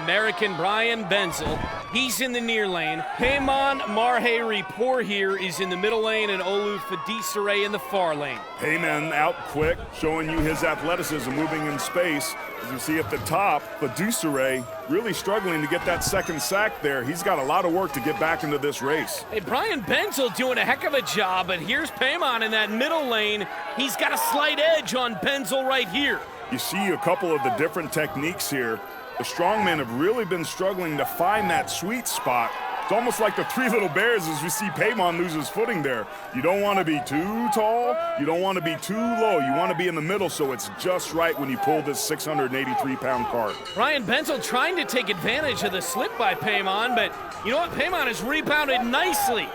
American Brian Benzel. He's in the near lane. Payman Marhe-Ripoor here is in the middle lane, and Olu Fadisare in the far lane. Payman out quick, showing you his athleticism moving in space. As you see at the top, Fadisare really struggling to get that second sack there. He's got a lot of work to get back into this race. Hey, Brian Benzel doing a heck of a job, but here's Payman in that middle lane. He's got a slight edge on Benzel right here. You see a couple of the different techniques here. The strongmen have really been struggling to find that sweet spot. It's almost like the Three Little Bears as we see Payman lose his footing there. You don't want to be too tall, you don't want to be too low. You want to be in the middle so it's just right when you pull this 683-pound cart. Brian Benzel trying to take advantage of the slip by Payman, but you know what? Payman has rebounded nicely.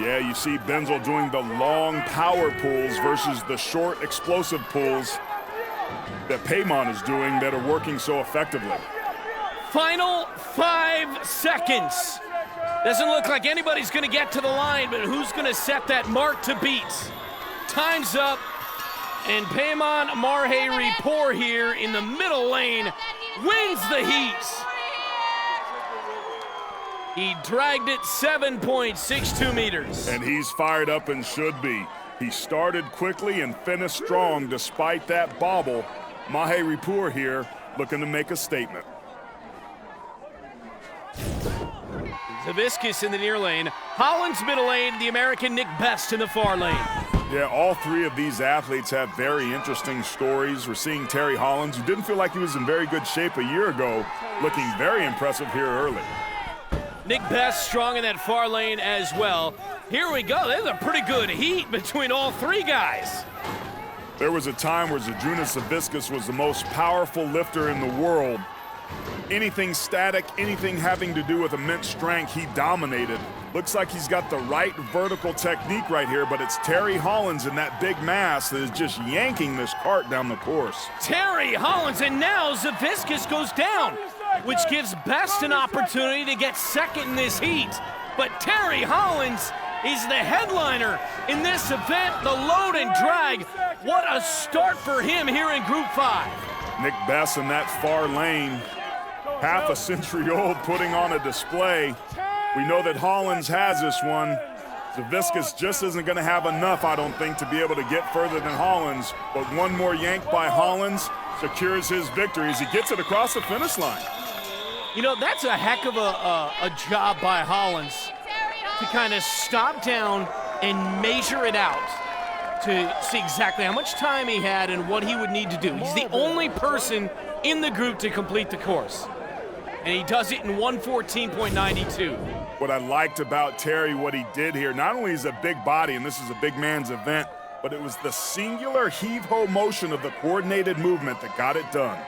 Yeah, you see Benzel doing the long power pulls versus the short explosive pulls that Payman is doing that are working so effectively. Final 5 seconds. Doesn't look like anybody's gonna get to the line, but who's gonna set that mark to beat? Time's up, and Payman Marhe-Ripoor here in the middle lane wins the heat. He dragged it 7.62 meters. And he's fired up and should be. He started quickly and finished strong despite that bobble. Marhe-Ripoor here looking to make a statement. Zaviskus in the near lane. Hollins middle lane, the American Nick Best in the far lane. Yeah, all three of these athletes have very interesting stories. We're seeing Terry Hollins, who didn't feel like he was in very good shape a year ago, looking very impressive here early. Nick Best strong in that far lane as well. Here we go. There's a pretty good heat between all three guys. There was a time where Zydrunas Zaviskus was the most powerful lifter in the world. Anything static, anything having to do with immense strength, he dominated. Looks like he's got the right vertical technique right here, but it's Terry Hollins in that big mass that is just yanking this cart down the course. Terry Hollins, and now Zaviskus goes down, which gives Best an opportunity to get second in this heat. But Terry Hollins is the headliner in this event, the load and drag. What a start for him here in Group 5. Nick Best in that far lane, half a century old, putting on a display. We know that Hollins has this one. Zaviskus just isn't going to have enough, I don't think, to be able to get further than Hollins. But one more yank by Hollins secures his victory as he gets it across the finish line. You know, that's a heck of a job by Hollins to kind of stop down and measure it out to see exactly how much time he had and what he would need to do. He's the only person in the group to complete the course, and he does it in 1:14.92. What I liked about Terry, what he did here, not only is a big body, and this is a big man's event, but it was the singular heave-ho motion of the coordinated movement that got it done.